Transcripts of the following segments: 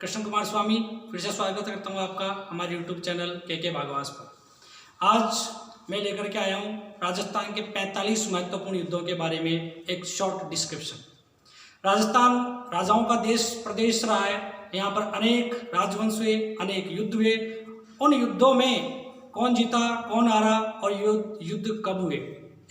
कृष्ण कुमार स्वामी फिर से स्वागत करता हूँ आपका हमारे यूट्यूब चैनल के भागवास पर। आज मैं लेकर के आया हूँ राजस्थान के 45 महत्वपूर्ण युद्धों के बारे में एक शॉर्ट डिस्क्रिप्शन। राजस्थान राजाओं का देश प्रदेश रहा है। यहाँ पर अनेक राजवंश हुए, अनेक युद्ध हुए। उन युद्धों में कौन जीता, कौन हारा और युद्ध कब हुए,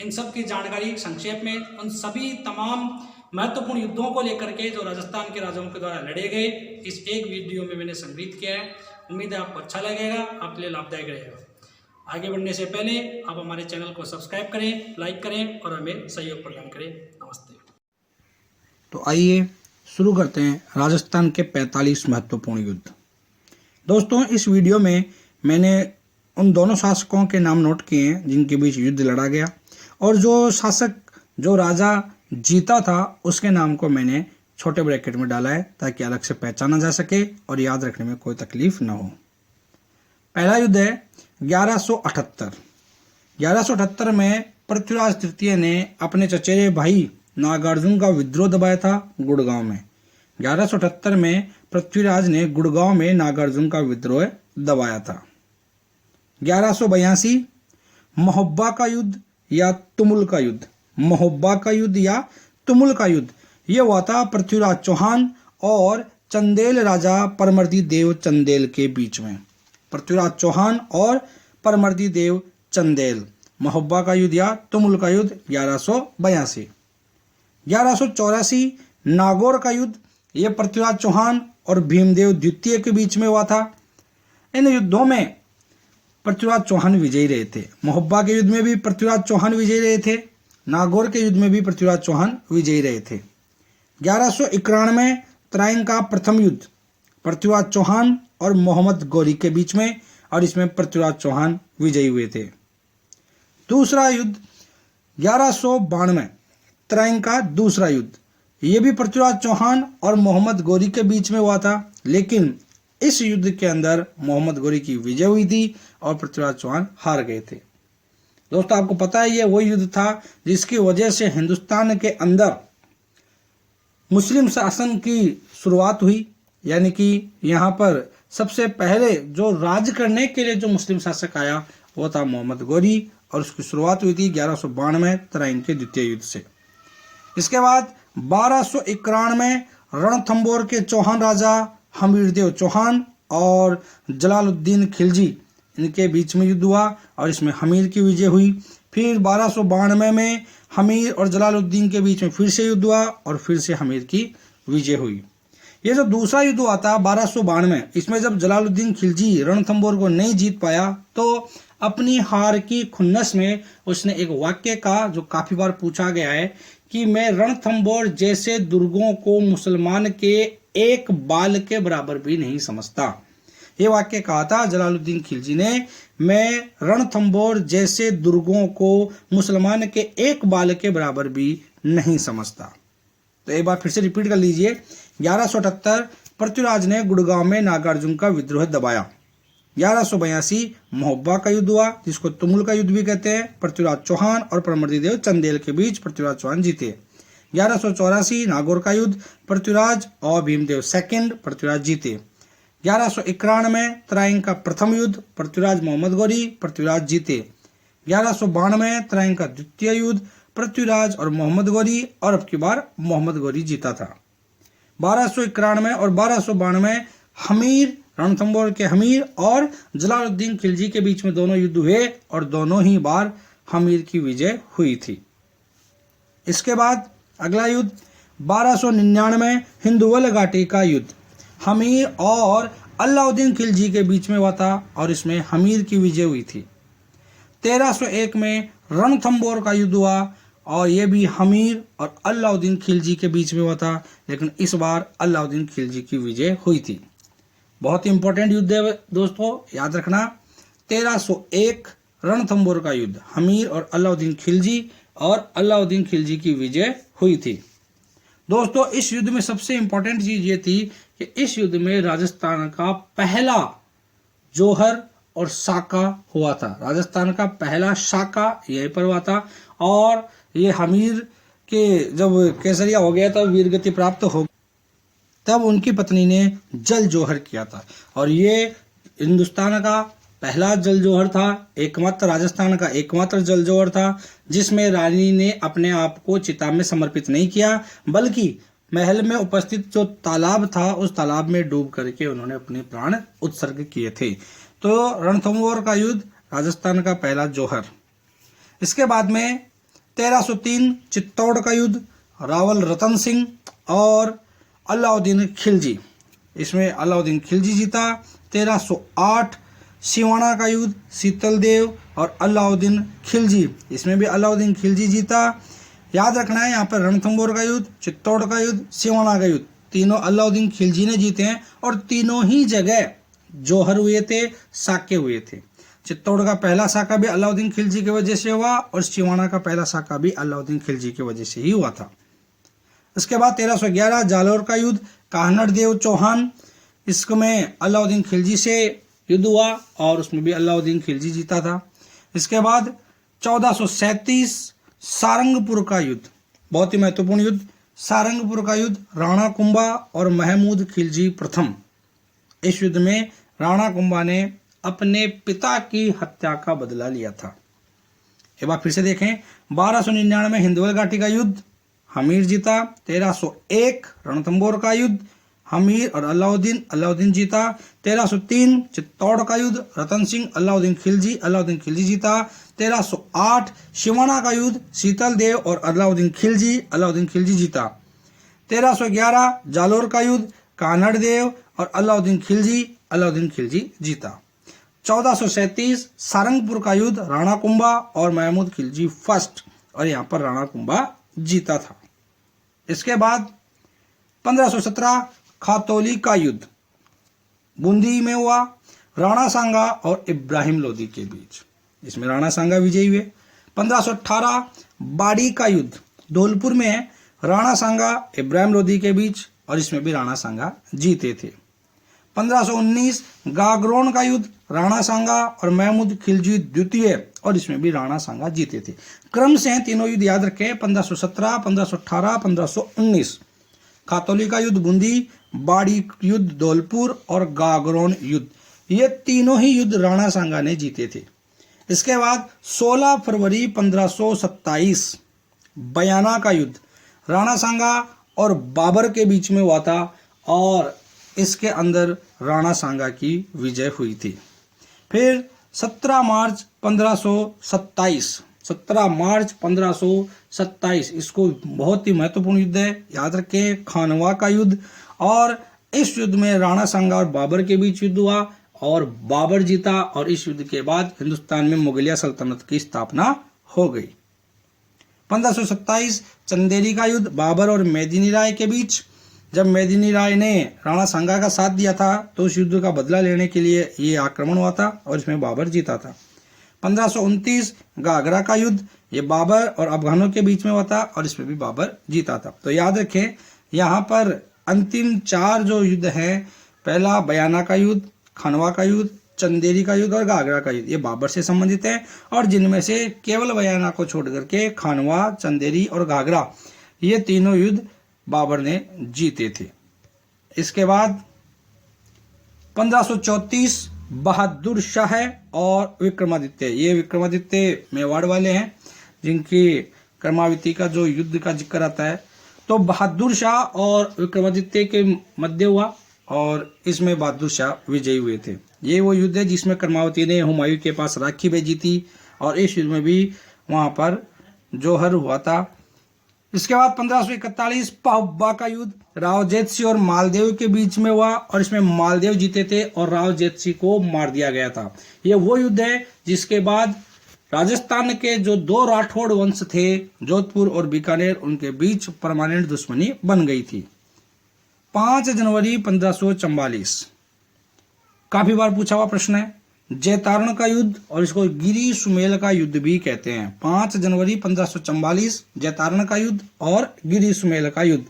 इन सब की जानकारी संक्षेप में उन सभी तमाम महत्वपूर्ण युद्धों को लेकर के जो राजस्थान के राजाओं के द्वारा लड़े गए इस एक वीडियो में मैंने संग्रहित किया है। उम्मीद है आपको अच्छा लगेगा, आपके लिए लाभदायक रहेगा। आगे बढ़ने से पहले आप हमारे चैनल को सब्सक्राइब करें, लाइक करें और हमें सहयोग प्रदान करें। नमस्ते। तो आइए शुरू करते हैं राजस्थान के 45 महत्वपूर्ण युद्ध। दोस्तों, इस वीडियो में मैंने उन दोनों शासकों के नाम नोट किए हैं जिनके बीच युद्ध लड़ा गया, और जो शासक, जो राजा जीता था उसके नाम को मैंने छोटे ब्रैकेट में डाला है ताकि अलग से पहचाना जा सके और याद रखने में कोई तकलीफ न हो। पहला युद्ध है 1178। 1178 में पृथ्वीराज तृतीय ने अपने चचेरे भाई नागार्जुन का विद्रोह दबाया था गुड़गांव में। 1178 में पृथ्वीराज ने गुड़गांव में नागार्जुन का विद्रोह दबाया था। 1182 महोब्बा का युद्ध या तुमुल का युद्ध, महोब्बा का युद्ध या तुमुल का युद्ध, यह हुआ था पृथ्वीराज चौहान और चंदेल राजा परमर्दी देव चंदेल के बीच में। पृथ्वीराज चौहान और परमर्दी देव चंदेल, महोब्बा का युद्ध या तुमुल का युद्ध 1182। 1184 नागौर का युद्ध, यह पृथ्वीराज चौहान और भीमदेव द्वितीय के बीच में हुआ था। इन युद्धों में पृथ्वीराज चौहान विजयी रहे थे। महोब्बा के युद्ध में भी पृथ्वीराज चौहान विजयी रहे थे, नागौर के युद्ध में भी पृथ्वीराज चौहान विजयी रहे थे। 1191 तराइन का प्रथम युद्ध पृथ्वीराज चौहान और मोहम्मद गौरी के बीच में, और इसमें पृथ्वीराज चौहान विजयी हुए थे। दूसरा युद्ध 1192 तराइन का दूसरा युद्ध, यह भी पृथ्वीराज चौहान और मोहम्मद गौरी के बीच में हुआ था, लेकिन इस युद्ध के अंदर मोहम्मद गौरी की विजय हुई थी और पृथ्वीराज चौहान हार गए थे। दोस्तों, आपको पता है, यह वो युद्ध था जिसकी वजह से हिंदुस्तान के अंदर मुस्लिम शासन की शुरुआत हुई। यानी कि यहाँ पर सबसे पहले जो राज करने के लिए जो मुस्लिम शासक आया वो था मोहम्मद गौरी, और उसकी शुरुआत हुई थी 1192 तराइन के द्वितीय युद्ध से। इसके बाद 1291 रणथंबोर के चौहान राजा हमीरदेव चौहान और जलालुद्दीन खिलजी, इनके बीच में युद्ध हुआ और इसमें हमीर की विजय हुई। फिर 1292 में हमीर और जलालुद्दीन के बीच में फिर से युद्ध हुआ और फिर से हमीर की विजय हुई। ये जो दूसरा युद्ध हुआ था 1292, इसमें जब जलालुद्दीन खिलजी रणथंबोर को नहीं जीत पाया तो अपनी हार की खुन्नस में उसने एक वाक्य कहा जो काफी बार पूछा गया है कि मैं रणथंबोर जैसे दुर्गों को मुसलमान के एक बाल के बराबर भी नहीं समझता। ये वाक्य कहा था जलालुद्दीन खिलजी ने, मैं रणथंबोर जैसे दुर्गों को मुसलमान के एक बाल के बराबर भी नहीं समझता। तो एक बार फिर से रिपीट कर लीजिए। 1178 पृथ्वीराज ने गुड़गांव में नागार्जुन का विद्रोह दबाया। 1182 महोब्बा का युद्ध हुआ जिसको तुमुल का युद्ध भी कहते हैं। पृथ्वीराज चौहान और परमर्दी देव चंदेल के बीच पृथ्वीराज चौहान जीते। 1184 नागौर का युद्ध पृथ्वीराज और भीमदेव सेकंड पृथ्वीराज जीते। 1191 तराइन का प्रथम युद्ध पृथ्वीराज मोहम्मद गौरी पृथ्वीराज जीते। 1192 तराइन का द्वितीय युद्ध पृथ्वीराज और मोहम्मद गौरी, और अब की बार मोहम्मद गौरी जीता था। 1291 और 1292 हमीर, रणथंबोर के हमीर और जलालुद्दीन खिलजी के बीच में दोनों युद्ध हुए और दोनों ही बार हमीर की विजय हुई थी। इसके बाद अगला युद्ध 1299 हिंदुवल घाटी का युद्ध हमीर और अलाउद्दीन खिलजी के बीच में हुआ था और इसमें हमीर की विजय हुई थी। 1301 में रणथंबोर का युद्ध हुआ और यह भी हमीर और अलाउद्दीन खिलजी के बीच में हुआ था, लेकिन इस बार अलाउद्दीन खिलजी की विजय हुई थी। बहुत ही इंपॉर्टेंट युद्ध है दोस्तों, याद रखना। 1301 रणथंबोर का युद्ध, हमीर और अलाउद्दीन खिलजी, और अलाउद्दीन खिलजी की विजय हुई थी। दोस्तों, इस युद्ध में सबसे इंपॉर्टेंट चीज ये थी कि इस युद्ध में राजस्थान का पहला जौहर और साका हुआ था। राजस्थान का पहला साका यहीं पर हुआ था, और ये हमीर के जब केसरिया हो गया था वीरगति प्राप्त हो तब उनकी पत्नी ने जल जोहर किया था। और ये हिंदुस्तान का पहला जल जोहर था, एकमात्र राजस्थान का एकमात्र जल जोहर था जिसमें रानी ने अपने आप को चिता में समर्पित नहीं किया, बल्कि महल में उपस्थित जो तालाब था उस तालाब में डूब करके उन्होंने अपने प्राण उत्सर्ग किए थे। तो रणथंभौर का युद्ध राजस्थान का पहला जोहर। इसके बाद में 1303 चित्तौड़ का युद्ध, रावल रतन सिंह और अलाउद्दीन खिलजी, इसमें अलाउद्दीन खिलजी जीता। 1308 सिवाना का युद्ध, शीतल देव और अलाउद्दीन खिलजी, इसमें भी अलाउद्दीन खिलजी जीता। याद रखना है यहाँ पर रणथंभौर का युद्ध, चित्तौड़ का युद्ध, सिवाना का युद्ध, तीनों अलाउद्दीन खिलजी ने जीते हैं और तीनों ही जगह जोहर हुए थे, साके हुए थे। चित्तौड़ का पहला साका भी अलाउद्दीन खिलजी की वजह से हुआ और सिवाना का पहला साका भी अलाउद्दीन खिलजी की वजह से ही हुआ था। इसके बाद 1311 जालोर का युद्ध, काहनड़ देव चौहान, इसमें अलाउद्दीन खिलजी से युद्ध हुआ और उसमें भी अलाउद्दीन खिलजी जीता था। इसके बाद 1437 सारंगपुर का युद्ध, बहुत ही महत्वपूर्ण युद्ध, सारंगपुर का युद्ध, राणा कुंभा और महमूद खिलजी प्रथम। इस युद्ध में राणा कुंभा ने अपने पिता की हत्या का बदला लिया था। एक बार फिर से देखें, 1299 हिंदवल घाटी का युद्ध, हमीर जीता। 1301 रणथंभौर का युद्ध, हमीर और अलाउद्दीन जीता। 1303 चित्तौड़ का युद्ध, रतन सिंह अलाउद्दीन खिलजी जीता। 1308 सिवाना का युद्ध, शीतल देव और अलाउद्दीन खिलजी जीता। 1311 जालोर का युद्ध, कानड़ देव और अलाउद्दीन खिलजी जीता। 1437 सारंगपुर का युद्ध, राणा कुंभा और महमूद खिलजी फर्स्ट, और यहाँ पर राणा कुंभा जीता था। इसके बाद 1517 खातौली का युद्ध बूंदी में हुआ, राणा सांगा और इब्राहिम लोदी के बीच, इसमें राणा सांगा विजयी हुए। 1518 बाड़ी का युद्ध धौलपुर में है, राणा सांगा इब्राहिम लोदी के बीच, और इसमें भी राणा सांगा जीते थे। 1519 गागरोन का युद्ध, राणा सांगा और महमूद खिलजी द्वितीय, और इसमें भी राणा सांगा जीते थे। क्रम से तीनों युद्ध याद रखें, 1517, 1518, 1519। खातौली का युद्ध बूंदी, बाड़ी युद्ध धौलपुर और गागरोन युद्ध, ये तीनों ही युद्ध राणा सांगा ने जीते थे। इसके बाद 16 फरवरी 1527 बयाना का युद्ध राणा सांगा और बाबर के बीच में हुआ था, और इसके अंदर राणा सांगा की विजय हुई थी। फिर 17 मार्च 1527, इसको बहुत ही महत्वपूर्ण युद्ध है, याद रखें, खानवा का युद्ध। और इस युद्ध में राणा सांगा और बाबर के बीच युद्ध हुआ और बाबर जीता, और इस युद्ध के बाद हिंदुस्तान में मुगलिया सल्तनत की स्थापना हो गई। 1527 चंदेरी का युद्ध बाबर और मेदिनी राय के बीच, जब मेदिनी राय ने राणा सांगा का साथ दिया था तो उस युद्ध का बदला लेने के लिए ये आक्रमण हुआ था और इसमें बाबर जीता था। 1529 गागरा का युद्ध, ये बाबर और अफगानों के बीच में हुआ था और इसमें भी बाबर जीता था। तो याद रखें, यहाँ पर अंतिम 4 जो युद्ध हैं, पहला बयाना का युद्ध, खानवा का युद्ध, चंदेरी का युद्ध और गागरा का युद्ध, ये बाबर से संबंधित है, और जिनमें से केवल बयाना को छोड़ करके खानवा, चंदेरी और गागरा, ये तीनों युद्ध बाबर ने जीते थे। इसके बाद 1534 बहादुर शाह और विक्रमादित्य, ये विक्रमादित्य मेवाड़ वाले हैं जिनकी कर्मावती का जो युद्ध का जिक्र आता है। तो बहादुर शाह और विक्रमादित्य के मध्य हुआ और इसमें बहादुर शाह विजयी हुए थे। ये वो युद्ध है जिसमें कर्मावती ने हुमायूं के पास राखी भेजी थी और इस युद्ध में भी वहां पर जोहर हुआ था। इसके बाद 1541 पहुब्बा का युद्ध राव जेतसी और मालदेव के बीच में हुआ और इसमें मालदेव जीते थे और राव जेतसी को मार दिया गया था। यह वो युद्ध है जिसके बाद राजस्थान के जो 2 राठौड़ वंश थे, जोधपुर और बीकानेर, उनके बीच परमानेंट दुश्मनी बन गई थी। 5 जनवरी 1544 काफी बार पूछा हुआ प्रश्न है, जैतारण का युद्ध और इसको गिरी सुमेल का युद्ध भी कहते हैं। 5 जनवरी 1544 जैतारण का युद्ध और गिरी सुमेल का युद्ध,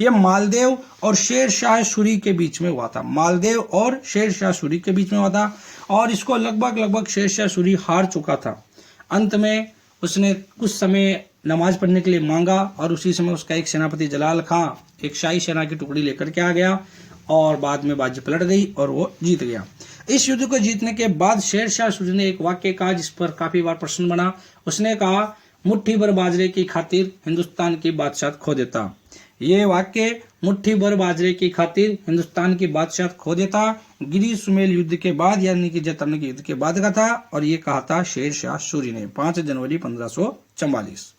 यह मालदेव और शेर शाह सूरी के बीच में हुआ था। मालदेव और शेर शाह सूरी के बीच में हुआ था और इसको लगभग शेर शाह सूरी हार चुका था। अंत में उसने कुछ समय नमाज पढ़ने के लिए मांगा और उसी समय उसका एक सेनापति जलाल खां एक शाही सेना की टुकड़ी लेकर के आ गया और बाद में बाजी पलट गई और वो जीत गया। इस युद्ध को जीतने के बाद शेर शाह सूरी ने एक वाक्य कहा जिस पर काफी बार प्रश्न बना। उसने कहा, मुट्ठी भर बाजरे की खातिर हिंदुस्तान की बादशाह खो देता। ये वाक्य मुट्ठी भर बाजरे की खातिर हिंदुस्तान की बादशाह खो देता गिरी सुमेल युद्ध के बाद यानी कि जैतरन के युद्ध के बाद का था और ये कहा था शेर शाह सूरी ने 5 जनवरी 1544।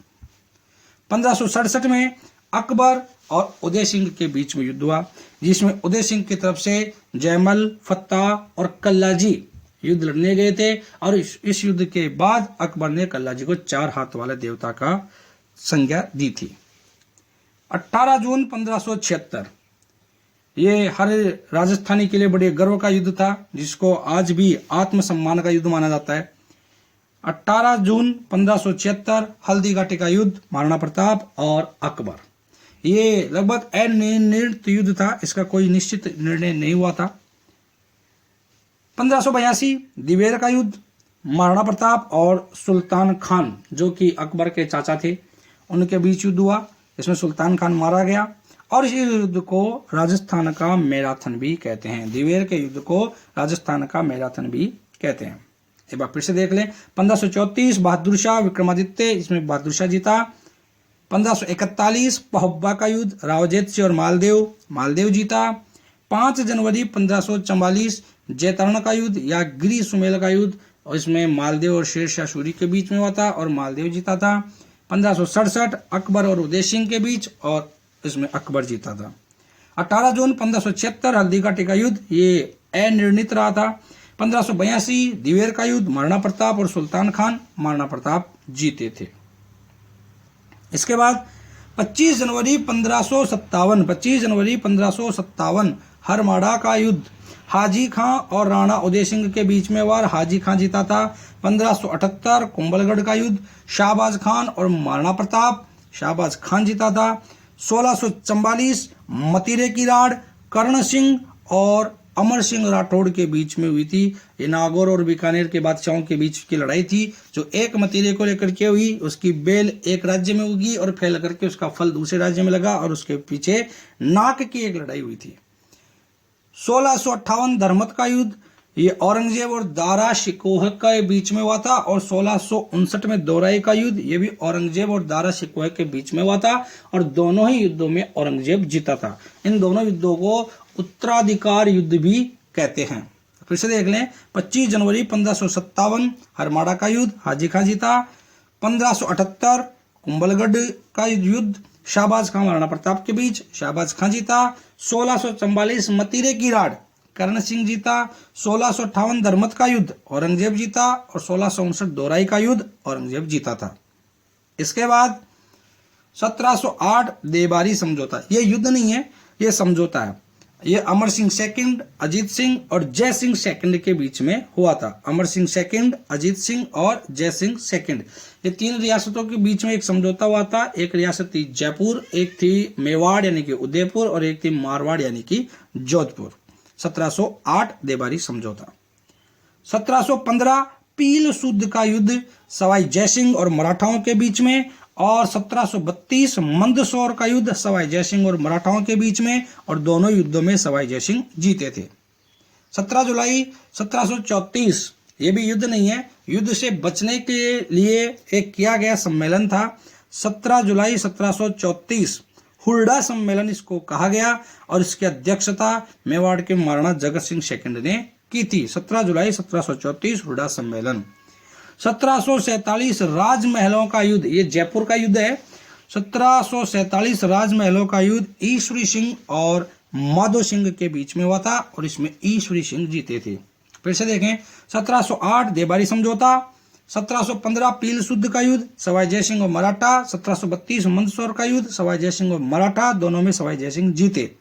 1567 में अकबर और उदय सिंह के बीच में युद्ध हुआ जिसमें उदय सिंह की तरफ से जयमल, फत्ता और कल्लाजी युद्ध लड़ने गए थे और इस युद्ध के बाद अकबर ने कल्लाजी को 4 हाथ वाले देवता का संज्ञा दी थी। 18 जून 1576 ये हर राजस्थानी के लिए बड़े गर्व का युद्ध था जिसको आज भी आत्मसम्मान का युद्ध माना जाता है। 18 जून 1576 हल्दी घाटी का युद्ध, महाराणा प्रताप और अकबर। ये लगभग अनिर्णित युद्ध था, इसका कोई निश्चित निर्णय नहीं हुआ था। 1582 दिवेर का युद्ध, महाराणा प्रताप और सुल्तान खान जो कि अकबर के चाचा थे उनके बीच युद्ध हुआ। इसमें सुल्तान खान मारा गया और इस युद्ध को राजस्थान का मैराथन भी कहते हैं। दिवेर के युद्ध को राजस्थान का मैराथन भी कहते हैं। एक बार फिर से देख लें। 1534 बहादुर शाह विक्रमादित्य, इसमें बहादुर शाह जीता। 1541 पहुब्बा का युद्ध, रावजेत सिंह और मालदेव जीता। 5 जनवरी 1544 जैतरण का युद्ध या गिरी सुमेल का युद्ध और इसमें मालदेव और शेर शाह सूरी के बीच में हुआ था और मालदेव जीता था। 1567 अकबर और उदय सिंह के बीच और इसमें अकबर जीता था। 18 जून 1576 हल्दी घाटी का युद्ध, ये अनिर्णित रहा था। 1582 दिवेर का युद्ध, महाराणा प्रताप और सुल्तान खान, महाराणा प्रताप जीते थे। इसके बाद 25 जनवरी 1557 हरमाड़ा का युद्ध हाजी खां और राणा उदय सिंह के बीच में हुआ, हाजी खां जीता था। 1578 कुंभलगढ़ का युद्ध, शाहबाज खान और महाराणा प्रताप, शाहबाज खान जीता था। 1644 मतीरे की राड़ कर्ण सिंह और अमर सिंह राठौड़ के बीच में हुई थी। ये नागौर और बीकानेर के बादशाहों के बीच की लड़ाई थी जो एक मतीरे को लेकर के हुई। उसकी बेल एक राज्य में उगी और फैल करके उसका फल दूसरे राज्य में लगा और उसके पीछे नाक की एक लड़ाई हुई थी। 1658 धर्मत का युद्ध, ये औरंगजेब और दारा शिकोह के बीच में हुआ था और 1659 में दोराई का युद्ध, ये भी औरंगजेब और दारा शिकोह के बीच में हुआ था और दोनों ही युद्धों में औरंगजेब जीता था। इन दोनों युद्धों को उत्तराधिकार युद्ध भी कहते हैं। फिर से देख लें। 25 जनवरी 1557 हरमाड़ा का युद्ध, हाजी खां जीता। 1578 कुंभलगढ़ का युद्ध, शाहबाज खां महाराणा प्रताप के बीच, शाहबाज खां जीता। 1644 मतीरे की राड़, कर्ण सिंह जीता। 1658 धर्मत का युद्ध, औरंगजेब जीता और 1659 दोराई का युद्ध, औरंगजेब जीता था। इसके बाद 1708 देबारी समझौता, ये युद्ध नहीं है, ये समझौता है। ये अमर सिंह सेकंड, अजीत सिंह और जय सिंह सेकंड के बीच में हुआ था। अमर सिंह सेकंड, अजीत सिंह और जय सिंह सेकंड, ये 3 रियासतों के बीच में एक समझौता हुआ था। एक रियासत थी जयपुर, एक थी मेवाड़ यानी कि उदयपुर और एक थी मारवाड़ यानी कि जोधपुर। 1708 देबारी समझौता। 1715 पील सूद का युद्ध, सवाई जयसिंह और मराठाओं के बीच में और 1732 मंदसौर का युद्ध, सवाई जयसिंह और मराठाओं के बीच में और दोनों युद्धों में सवाई जयसिंह जीते थे। 17 जुलाई 1734, ये भी युद्ध नहीं है, युद्ध से बचने के लिए एक किया गया सम्मेलन था। 17 जुलाई 1734 हुरडा सम्मेलन इसको कहा गया और इसकी अध्यक्षता मेवाड़ के महाराणा जगत सिंह सेकंड ने की थी। 17 जुलाई 1734 हुरडा सम्मेलन। 1747 राजमहलों का युद्ध, ये जयपुर का युद्ध है। 1747 राजमहलों का युद्ध ईश्वरी सिंह और माधो सिंह के बीच में हुआ था और इसमें ईश्वरी सिंह जीते थे। फिर से देखें। 1708 देबारी समझौता। 1715 पील सूद का युद्ध, सवाई जयसिंह और मराठा। 1732 मंदसौर का युद्ध, सवाई जयसिंह और मराठा, दोनों में सवाई जयसिंह जीते।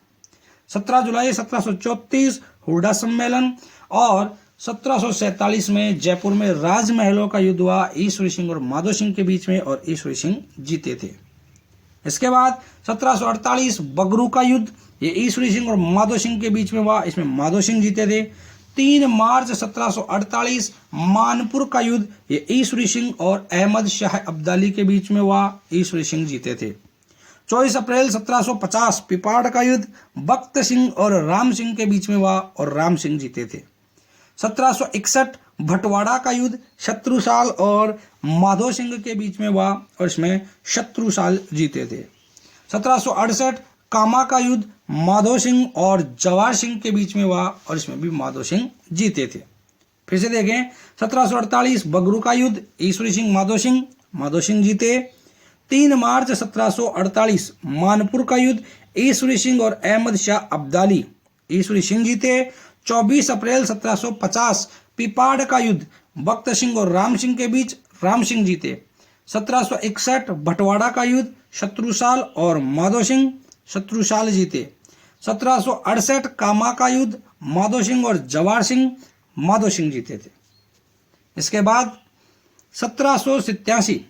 17 जुलाई 1734 हुरडा सम्मेलन और 1747 में जयपुर में राजमहलों का युद्ध हुआ ईश्वरी सिंह और माधो सिंह के बीच में और ईश्वरी सिंह जीते थे। इसके बाद 1748 बगरू का युद्ध, ये ईश्वरी सिंह और माधो सिंह के बीच में हुआ, इसमें माधो सिंह जीते थे। 3 मार्च 1748 मानपुर का युद्ध, ये ईश्वरी सिंह और अहमद शाह अब्दाली के बीच में हुआ। ईश्वरी सिंह जीते थे। 24 अप्रैल 1750 पिपाड़ का युद्ध बख्त सिंह और राम सिंह के बीच में हुआ और राम सिंह जीते थे। 1761 भटवाड़ा का युद्ध शत्रुसाल और माधो सिंह के बीच में हुआ और इसमें शत्रुसाल जीते थे। 1768 कामा का युद्ध माधो सिंह और जवाहर सिंह के बीच में हुआ और इसमें भी माधो सिंह जीते थे। फिर से देखें, 1748 बगरू का युद्ध ईश्वरी सिंह माधो सिंह जीते। 3 मार्च 1748 मानपुर का युद्ध ईश्वरी सिंह और अहमद शाह अब्दाली, ईश्वरी सिंह जीते। 24 अप्रैल 1750 पिपाड़ का युद्ध बख्त सिंह और राम सिंह के बीच, राम सिंह जीते। 1761 भटवाड़ा का युद्ध शत्रुसाल और माधो सिंह, शत्रुसाल जीते। 1768 कामा का युद्ध माधो सिंह और जवाहर सिंह, माधो सिंह जीते थे। इसके बाद 1787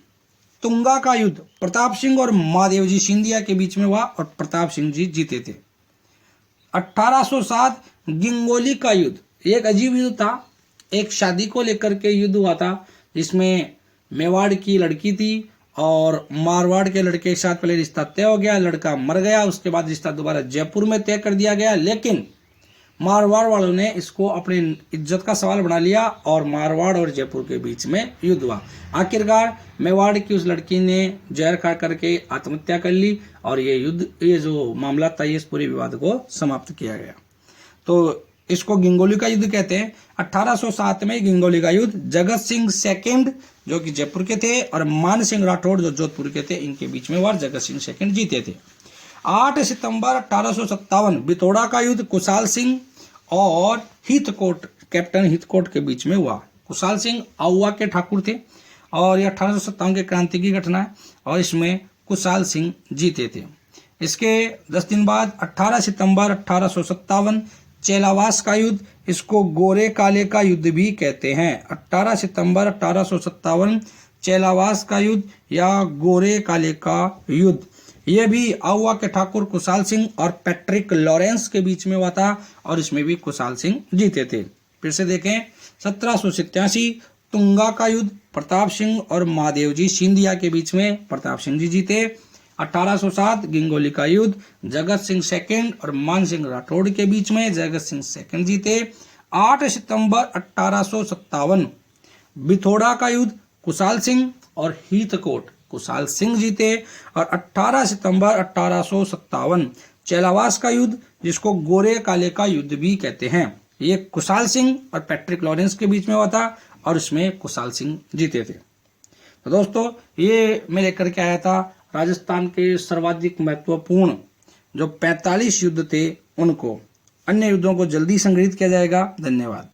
तुंगा का युद्ध प्रताप सिंह और महादेवजी सिंधिया के बीच में हुआ और प्रताप सिंह जी जीते थे। 1807 गिंगोली का युद्ध, एक अजीब युद्ध था। एक शादी को लेकर के युद्ध हुआ था जिसमें मेवाड़ की लड़की थी और मारवाड़ के लड़के के साथ पहले रिश्ता तय हो गया, लड़का मर गया, उसके बाद रिश्ता दोबारा जयपुर में तय कर दिया गया, लेकिन मारवाड़ वालों ने इसको अपनी इज्जत का सवाल बना लिया और मारवाड़ और जयपुर के बीच में युद्ध हुआ। आखिरकार मेवाड़ की उस लड़की ने जहर खा करके आत्महत्या कर ली और ये जो मामला था इस पूरे विवाद को समाप्त किया गया। तो इसको गिंगोली का युद्ध कहते हैं। 1807 में गिंगोली का युद्ध जगत सिंह सेकंड जो कि जयपुर के थे और मान सिंह राठौड़ जो जोधपुर के थे, इनके बीच में हुआ। जगत सिंह सेकंड जीते थे। 8 सितंबर 1857 बितौड़ा का युद्ध कुशाल सिंह और हीथकोट, कैप्टन हीथकोट के बीच में हुआ। कुशाल सिंह आउवा के ठाकुर थे और यह 1857 के क्रांति की घटना है और इसमें कुशाल सिंह जीते थे। इसके 10 दिन बाद 18 सितंबर 1857 चेलावास का युद्ध, इसको गोरे काले का युद्ध भी कहते हैं। 18 सितंबर 1857 चेलावास का युद्ध या गोरे काले का युद्ध, यह भी आउवा के ठाकुर कुशाल सिंह और पैट्रिक लॉरेंस के बीच में हुआ था और इसमें भी कुशाल सिंह जीते थे। फिर से देखें, 1787 तुंगा का युद्ध प्रताप सिंह और महादेवजी सिंधिया के बीच में, प्रताप सिंह जी जीते। 1807 गिंगोली का युद्ध जगत सिंह सेकंड और मान सिंह राठौड़ के बीच में, जगत सिंह सेकंड जीते। 8 सितंबर 1857 बिथोड़ा का युद्ध कुशाल सिंह और हीथकोट, कुशाल सिंह जीते। और 18 सितंबर 1857 चेलावास का युद्ध, जिसको गोरे काले का युद्ध भी कहते हैं, ये कुशाल सिंह और पैट्रिक लॉरेंस के बीच में हुआ था और इसमें कुशाल सिंह जीते थे। तो दोस्तों, ये मैं लेकर के आया था राजस्थान के सर्वाधिक महत्वपूर्ण जो 45 युद्ध थे उनको। अन्य युद्धों को जल्दी संग्रहित किया जाएगा। धन्यवाद।